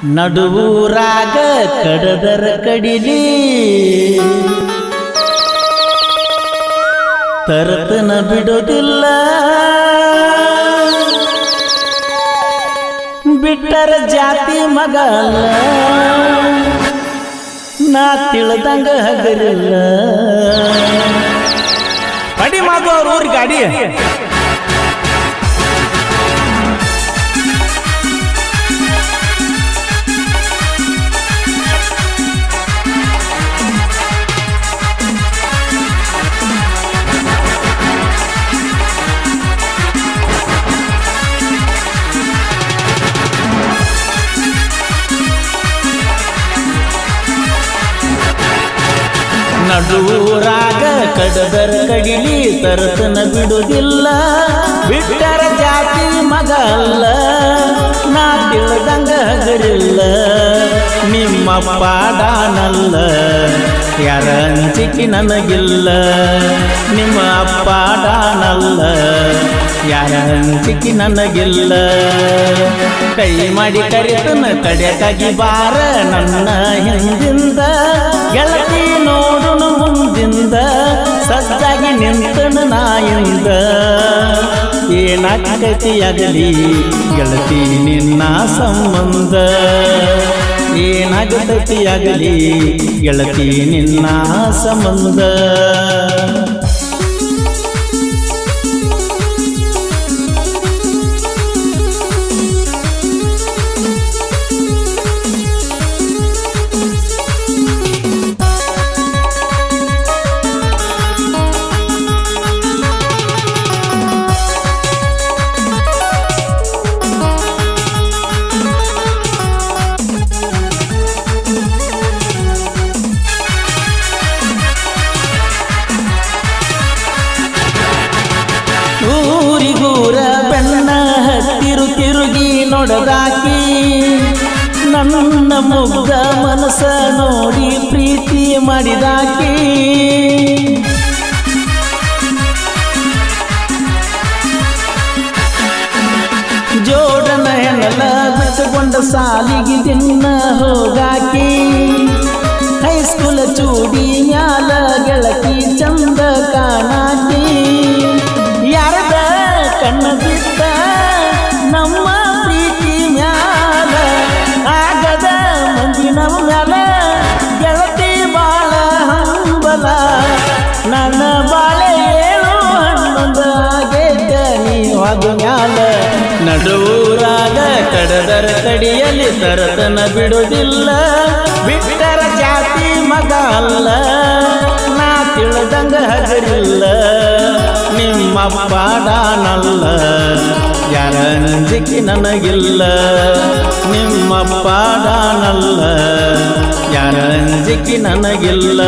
ನಡುವೂರಾಗ ಕಡದರ ಕಡಿಲಿ ತರತನ ಬಿಡೋದಿಲ್ಲ ಬಿಟ್ಟರ ಜಾತಿ ಮಗಲ್ಲ ನಾ ತಿಳಿದಂಗ ಹಗರಿಲ್ಲ ಅಡಿ ಮಾತು ಅವ್ರ ಊರ್ ಗಾಡಿ ನಡುವೂರಾಗ ಕಡದರ ಕಡಿಲಿ ತರತನ ಬಿಡುವುದಿಲ್ಲ ಬಿಟ್ಟರ ಜಾತಿ ಮಗಲ್ಲ ನಾ ತಿಳಿದಂಗ ಹಗರಿಲ್ಲ ನಿಮ್ಮ ಪಾಡಾನಲ್ಲ ಯಾರ ಅಂಜಿಕೆ ನನಗಿಲ್ಲ ನಿಮ್ಮ ಪಾಡಾನಲ್ಲ ಯಾರ ಅಂಜಿಕೆ ನನಗಿಲ್ಲ ಕೈ ಮಾಡಿ ಕರಿತನ ತಡೆಯಾಗಿ ಬಾರ ನನ್ನ ಹಿಂದಿಂದ ಗೆಳತಿ ನೋಡುನು ಮುಂದಿಂದ ಸಜ್ಜಾಗಿ ನಿಂತನು ನಾಯಿಂದ ಏನಾಗತಿಯಾಗಲಿ ಗೆಳತಿ ನಿನ್ನ ಸಂಬಂಧ ಏನಾಗತಿಯಾಗಲಿ ಗೆಳತಿ ನಿನ್ನ ಸಂಬಂಧ ಊರಿಗೂರ ಬೆನ್ನ ಹತ್ತಿರು ತಿರುಗಿ ನೋಡದಾಕಿ ನನ್ನ ಮುಗ್ಧ ಮನಸ್ಸ ನೋಡಿ ಪ್ರೀತಿ ಮಾಡಿದಾಕಿ ಜೋಡನ ಹೆಣಲ ಬಿಟ್ಟುಕೊಂಡ ಸಾಲಿಗೆ ದಿನ ಹೋಗಾಕಿ ಹೈಸ್ಕೂಲ ಚೂಡಿ ಮ್ಯಾಲ ಗೆಳತಿ ಚಂದ ಕಾಣಾಕಿ ಯಾರದ ಕಣ್ಣ ಬಿಟ್ಟ ನಮ್ಮ ಪ್ರೀತಿ ಮ್ಯಾಲ ಆಗದ ಮಂದಿ ನಮ್ಮ ಮ್ಯಾಲ ಗೆಳತಿ ಬಾಳ ಹಂಬಲ ನನ್ನ ಬಾಳೆ ಏಳು ಹಣ್ಣೊಂದು ಆಗೇತ ನೀವಾದ ಮ್ಯಾಲ ನಡುವೂರಾಗ ಕಡದರ ಕಡಿಯಲ್ಲಿ ತರತನ ಬಿಡುವುದಿಲ್ಲ ಬಿಟ್ಟರ ಜಾತಿ ಮಗ ಅಲ್ಲ ನಾ ತಿಳಿದಂಗ ಹಗರಿಲ್ಲ ನಿಮ್ಮ ಪಾಡಾನಲ್ಲ ಯಾರ ಅಂಜಿಕೆ ನನಗಿಲ್ಲ ನಿಮ್ಮ ಪಾಡಾನಲ್ಲ ಯಾರ ಅಂಜಿಕೆ ನನಗಿಲ್ಲ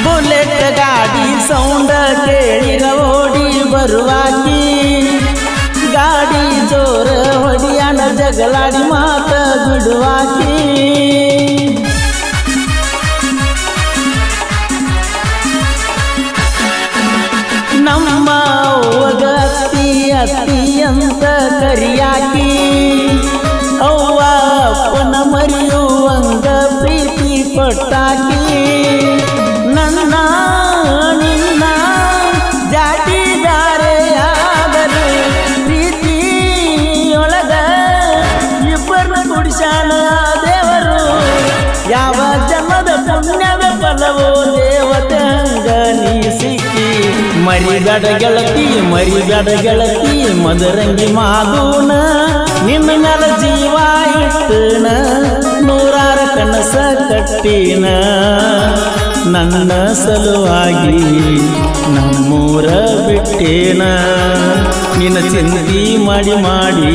ಬುಲೆಟ್ ಗಾಡಿ ಸೌಂಡ ಕೇಳಿರ ಓಡಿ ಬರುವಾಕಿ ಗಾಡಿ ಜೋರ ಹೊಡಿಯಾನ ಜಗಳಾಡಿ ಮಾತ ಬಿಡುವಾಕಿ ನಮ್ಮ ಅವ್ವಗ ಅತ್ತಿ ಅತ್ತಿ ಅಂತ ಕರಿಯಾಕಿ ಅವ್ವ ಅಪ್ಪನ ಮರೆಯುವಂಗ ಪ್ರೀತಿ ಕೊಟ್ಟಾಕಿ ನನ್ನ ನಿನ್ನ ಜಾತಿದಾರೆಯಾಗಲು ಪ್ರೀತಿಯೊಳಗ ಇಬ್ಬರನ್ನ ಕುಡಿಸಾನ ದೇವರು ಯಾವ ಜನ್ಮದ ಪುಣ್ಯದ ಫಲವೋ ದೇವತೆ ಹಂಗ ನೀ ಸಿಕ್ಕಿ ಮರಿಗಡ ಗೆಳತಿ ಮದರಂಗಿ ಮಾದೂನ ನಿನ್ನ ಮ್ಯಾಲ ಜೀವ ಇಟ್ಟನ ನೂರಾರ ಕನಸ ಕಟ್ಟಿನ ನನ್ನ ಸಲುವಾಗಿ ನಮ್ಮೂರ ಬಿಟ್ಟೇನ ನಿನ್ನ ಚಿಂತಿ ಮಾಡಿ ಮಾಡಿ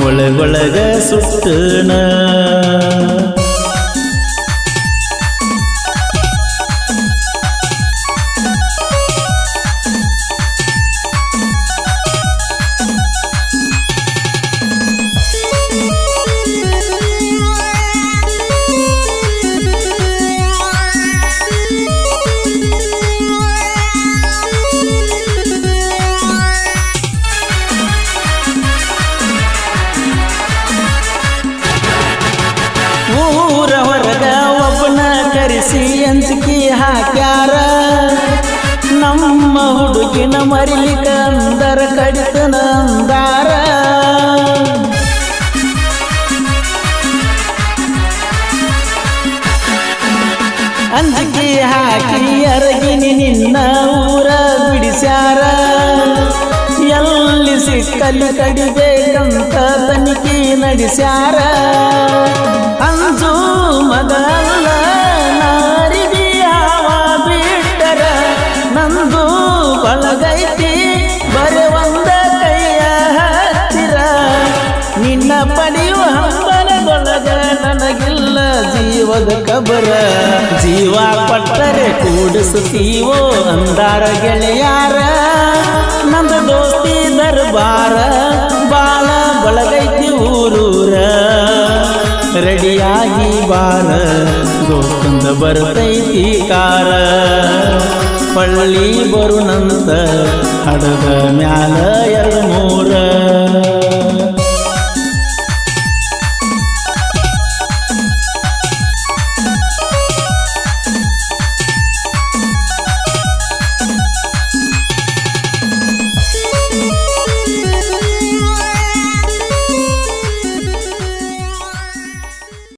ಒಳಗೊಳಗ ಸುಟ್ಟನ ಕರೆಸಿ ಅಂಜಿಕೆ ಹಾಕ್ಯಾರ ನಮ್ಮ ಹುಡುಗಿನ ಮರಿಲಿಕ ಅಂದರ ಕಡಿತನ ಅಂದಾರ ಅಂಜಿಕೆ ಹಾಕಿ ಅರಗಿನಿ ನಿನ್ನ ಊರ ಬಿಡಿಸ್ಯಾರ ಎಲ್ಲಿ ಸಿಕ್ಕಲ್ಲಿ ಕಡಿಬೇಕಂತ ತನಿಖೆ ನಡೆಸ್ಯಾರ ಅಂಜು ಮಗಲ್ಲ ನಾರಿಗೆ ಯಾವ ಬಿಟ್ಟರ ನಂದು ಬಳಗೈತಿ ಬರೆ ಒಂದ ಕೈಯ ಹತ್ತಿರ ನಿನ್ನ ಪಡೆಯುವ ಹಂಬಲಗೊಳಗ ನನಗಿಲ್ಲ ಜೀವದ ಕಬರ ಜೀವ ಕೊಟ್ಟರೆ ಕೂಡಿಸುತ್ತೀವೋ ಅಂದಾರ ಗೆಳೆಯಾರ ನಂದ ದೋಸ್ತಿ ದರ್ಬಾರ ಬಾಳ ಬಳಗೈತಿ ಊರೂರ ರೆಡಿಯಾಗಿ ಬಾರ ದೋಸ್ತಂದ ಬರ್ತೈತಿ ಕಾರ ಪಳ್ಳಿ ಬರುನಂತ ಹಡದ ಮ್ಯಾ